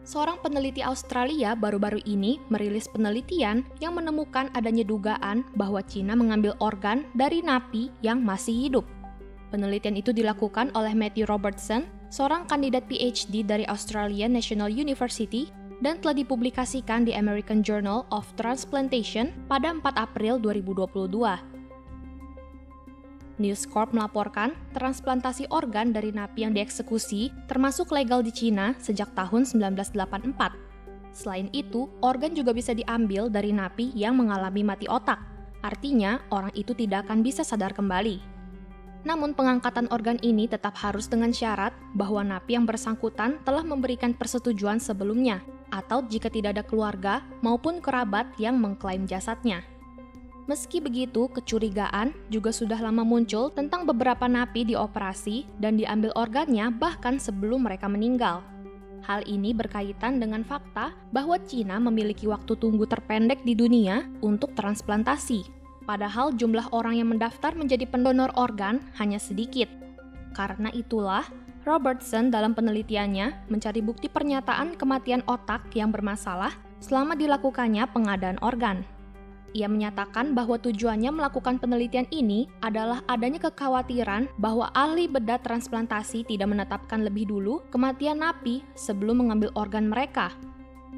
Seorang peneliti Australia baru-baru ini merilis penelitian yang menemukan adanya dugaan bahwa Cina mengambil organ dari napi yang masih hidup. Penelitian itu dilakukan oleh Matthew Robertson, seorang kandidat PhD dari Australian National University, dan telah dipublikasikan di American Journal of Transplantation pada 4 April 2022. News Corp melaporkan transplantasi organ dari napi yang dieksekusi termasuk legal di Cina sejak tahun 1984. Selain itu, organ juga bisa diambil dari napi yang mengalami mati otak. Artinya, orang itu tidak akan bisa sadar kembali. Namun pengangkatan organ ini tetap harus dengan syarat bahwa napi yang bersangkutan telah memberikan persetujuan sebelumnya, atau jika tidak ada keluarga maupun kerabat yang mengklaim jasadnya. Meski begitu, kecurigaan juga sudah lama muncul tentang beberapa napi dioperasi dan diambil organnya bahkan sebelum mereka meninggal. Hal ini berkaitan dengan fakta bahwa Cina memiliki waktu tunggu terpendek di dunia untuk transplantasi. Padahal jumlah orang yang mendaftar menjadi pendonor organ hanya sedikit. Karena itulah, Robertson dalam penelitiannya mencari bukti pernyataan kematian otak yang bermasalah selama dilakukannya pengadaan organ. Ia menyatakan bahwa tujuannya melakukan penelitian ini adalah adanya kekhawatiran bahwa ahli bedah transplantasi tidak menetapkan lebih dulu kematian napi sebelum mengambil organ mereka.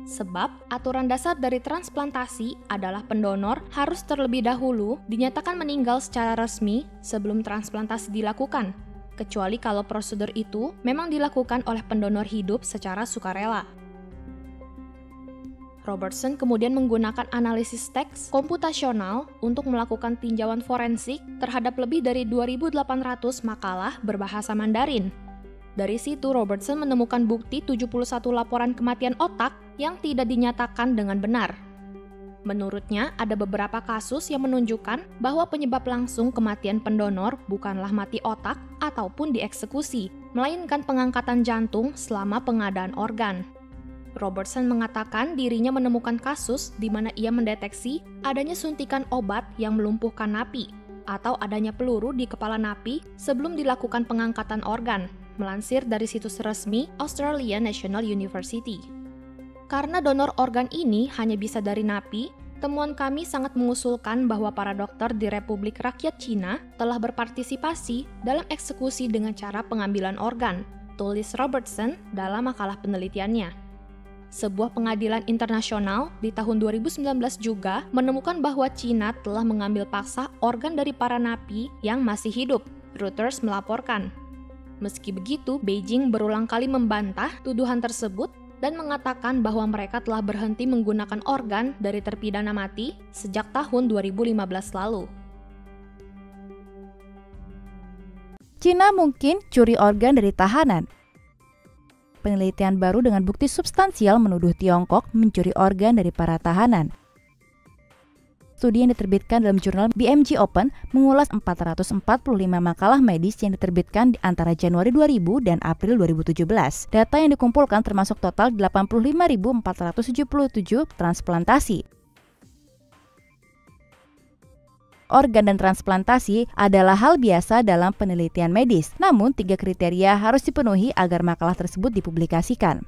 Sebab, aturan dasar dari transplantasi adalah pendonor harus terlebih dahulu dinyatakan meninggal secara resmi sebelum transplantasi dilakukan, kecuali kalau prosedur itu memang dilakukan oleh pendonor hidup secara sukarela. Robertson kemudian menggunakan analisis teks komputasional untuk melakukan tinjauan forensik terhadap lebih dari 2.800 makalah berbahasa Mandarin. Dari situ, Robertson menemukan bukti 71 laporan kematian otak yang tidak dinyatakan dengan benar. Menurutnya, ada beberapa kasus yang menunjukkan bahwa penyebab langsung kematian pendonor bukanlah mati otak ataupun dieksekusi, melainkan pengangkatan jantung selama pengadaan organ. Robertson mengatakan dirinya menemukan kasus di mana ia mendeteksi adanya suntikan obat yang melumpuhkan napi atau adanya peluru di kepala napi sebelum dilakukan pengangkatan organ, melansir dari situs resmi Australian National University. Karena donor organ ini hanya bisa dari napi, temuan kami sangat mengusulkan bahwa para dokter di Republik Rakyat Cina telah berpartisipasi dalam eksekusi dengan cara pengambilan organ, tulis Robertson dalam makalah penelitiannya. Sebuah pengadilan internasional di tahun 2019 juga menemukan bahwa Cina telah mengambil paksa organ dari para napi yang masih hidup, Reuters melaporkan. Meski begitu, Beijing berulang kali membantah tuduhan tersebut dan mengatakan bahwa mereka telah berhenti menggunakan organ dari terpidana mati sejak tahun 2015 lalu. Cina mungkin curi organ dari tahanan. Penelitian baru dengan bukti substansial menuduh Tiongkok mencuri organ dari para tahanan. Studi yang diterbitkan dalam jurnal BMJ Open mengulas 445 makalah medis yang diterbitkan di antara Januari 2000 dan April 2017. Data yang dikumpulkan termasuk total 85.477 transplantasi. Organ dan transplantasi adalah hal biasa dalam penelitian medis, namun 3 kriteria harus dipenuhi agar makalah tersebut dipublikasikan.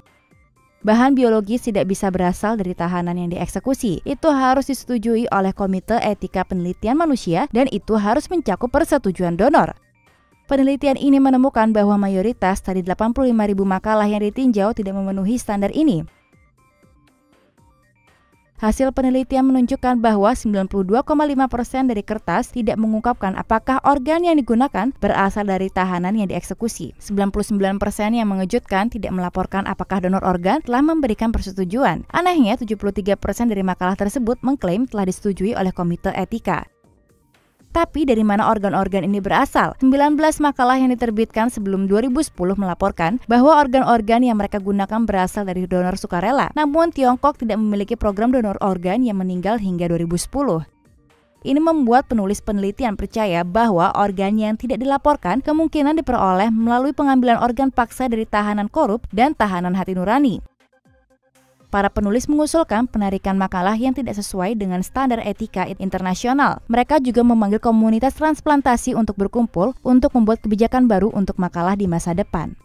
Bahan biologis tidak bisa berasal dari tahanan yang dieksekusi. Itu harus disetujui oleh Komite Etika Penelitian Manusia dan itu harus mencakup persetujuan donor. Penelitian ini menemukan bahwa mayoritas dari 85.000 makalah yang ditinjau tidak memenuhi standar ini. Hasil penelitian menunjukkan bahwa 92,5% dari kertas tidak mengungkapkan apakah organ yang digunakan berasal dari tahanan yang dieksekusi. 99% yang mengejutkan tidak melaporkan apakah donor organ telah memberikan persetujuan. Anehnya, 73% dari makalah tersebut mengklaim telah disetujui oleh Komite Etika. Tapi dari mana organ-organ ini berasal? 19 makalah yang diterbitkan sebelum 2010 melaporkan bahwa organ-organ yang mereka gunakan berasal dari donor sukarela. Namun Tiongkok tidak memiliki program donor organ yang meninggal hingga 2010. Ini membuat penulis penelitian percaya bahwa organ yang tidak dilaporkan kemungkinan diperoleh melalui pengambilan organ paksa dari tahanan korup dan tahanan hati nurani. Para penulis mengusulkan penarikan makalah yang tidak sesuai dengan standar etika internasional. Mereka juga memanggil komunitas transplantasi untuk berkumpul untuk membuat kebijakan baru untuk makalah di masa depan.